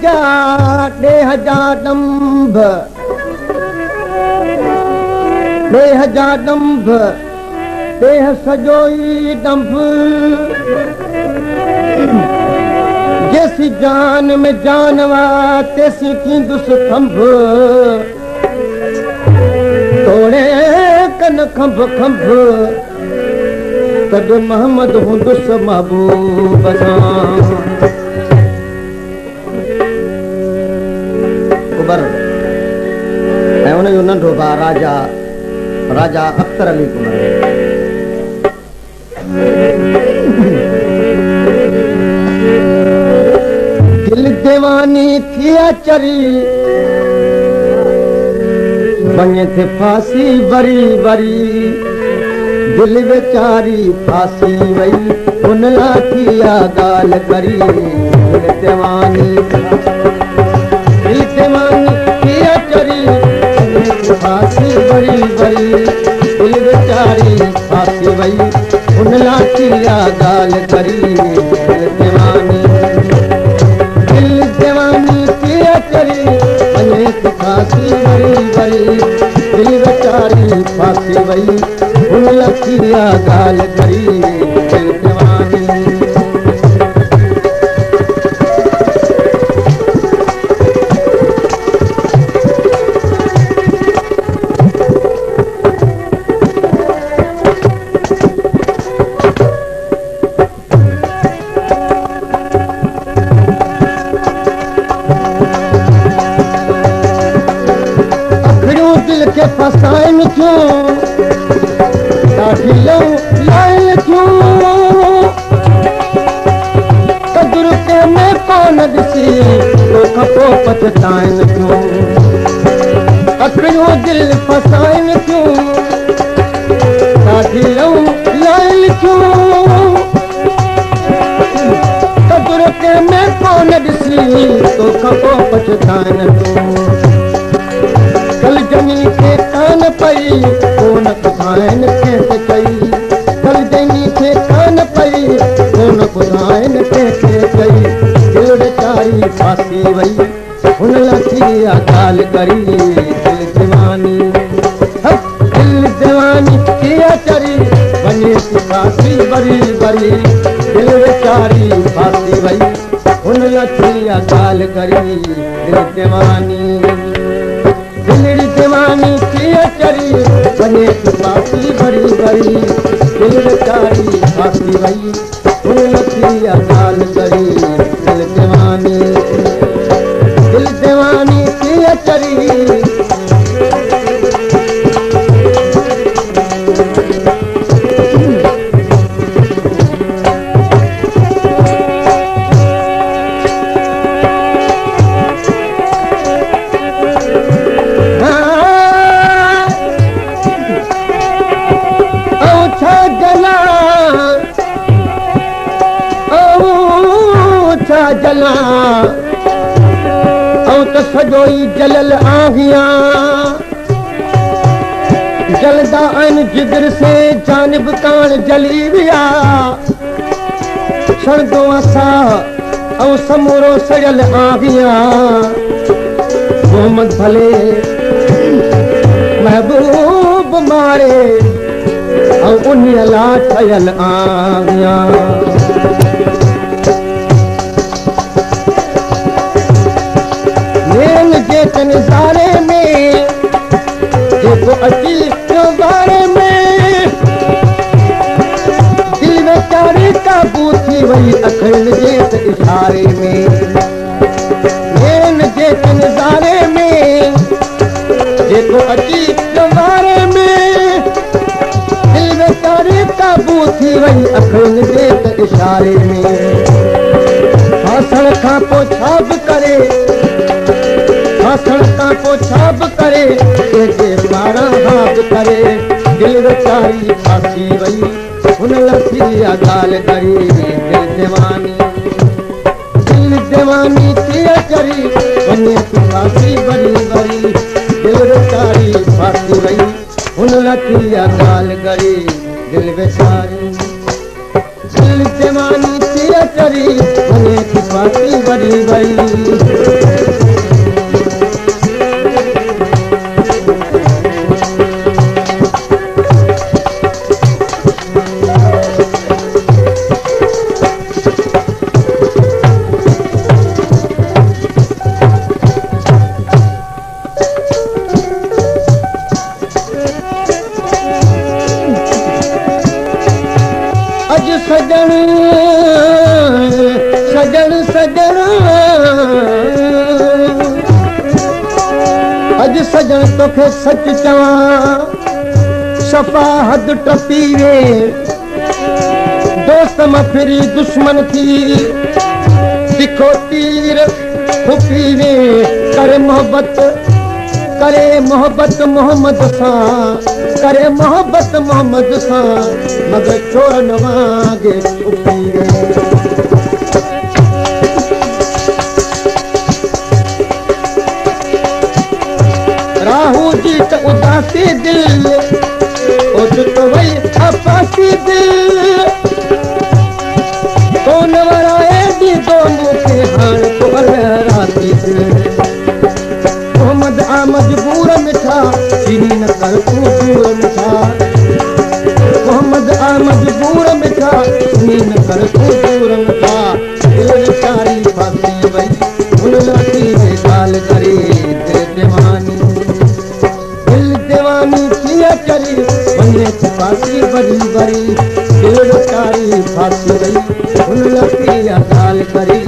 राजा देह जा दंभ देह जा दंभ देह सजोई दंभ जैसी जान में जानवा तैसी थींदुस खंभ तोड़े कन खंभ खंभ तद मोहम्मद हुंदुस महबूब कुबर ऐं उन जो नंढो भाउ राजा राजा अख्तर अली कुबर दिल दीवानी थिया चरी बने थे फांसी बरी बरी दिल बेचारी फांसी वई उन लाठिया गाल करी दिल दीवानी थिया चरी फांसी बरी बरी दिल बेचारी फांसी वई उन लाठिया गाल करी दिल दीवानी थिया चरी बने थे फांसी बरी बरी दिल बेचारी फांसी वई उन लखिया गाल करी दिल दीवानी अखड़ियों दिल के फसाइन क्यों कदुर के में कौन ॾिसी तो खपो पछताइन क्यों अखड़ियों दिल फसाइन क्यों साथी लाइन क्यों कदुर के में कौन ॾिसी तो खपो पछताइन क्यों कल जमी के कान पई कोन खुदाइन कैसे कई कल जमी के कान पई कोन खुदाइन कैसे कई दिल बेचारी फांसी वई उन लखिया गाल करी दिल दीवानी थिया चरी बने थी फांसी बरी बरी दिल बेचारी फांसी वई उन लखिया गाल करी दिल दीवानी थिया चरी बने थी फांसी बरी बरी दिल बेचारी फांसी वई उन लखिया गाल करी दिल दीवानी थिया चरी जला तो सजोई जलल आगिया जलदा अन जिगर से जानब कान जली विया सड़दो असा और समूरो सजल आगिया मोहम्मद भले महबूब मारे और उन ला ठयल आगिया नज़ारे में जेको अची बारे में दिल बेचारी काबू थी वई अखियुन जे इशारे में नज़ारे में जेको अची बारे में दिल बेचारी काबू थी वई अखियुन जे इशारे में फासण खां पोइ छा बि करे फासण खां पोइ छा बि करे कंहिंजे पारां हाब करे दिल बेचारी फांसी वई हुन लखिया गाल करी दिल दीवानी थिया चरी बने थी फांसी बरी बरी दिल बेचारी फांसी वई हुन लखिया गाल करी दिल बेचारी दिल दीवानी थिया चरी बने थी फांसी भरी वई। अज सजन सजन सजन अज सजन तोखे सच चवां सफ़ा हद टपी वे दोस्त मां फिरी दुश्मन थी तिखो तीर फुकी वे करे मोहब्बत मोहम्मद सां करे मोहब्बत मोहम्मद सां मगर चोर न वांगे छुपी वे। राहू जी त उदासी दिल तो वही अपासी दिल कौन वराए दी दो मुखे हाण को राती दिल मोहम्मद आ मजबूर मिठा चीनी न कर तू दूर मिठा मोहम्मद आ मजबूर मिठा चीनी न कर तू दूर मिठा दिल चारी फांसी वई हुन लाठी में गाल करे दिल दीवानी किया करी वने फांसी भरी भरी दिल चारी फांसी वई हुन लाठी गाल करे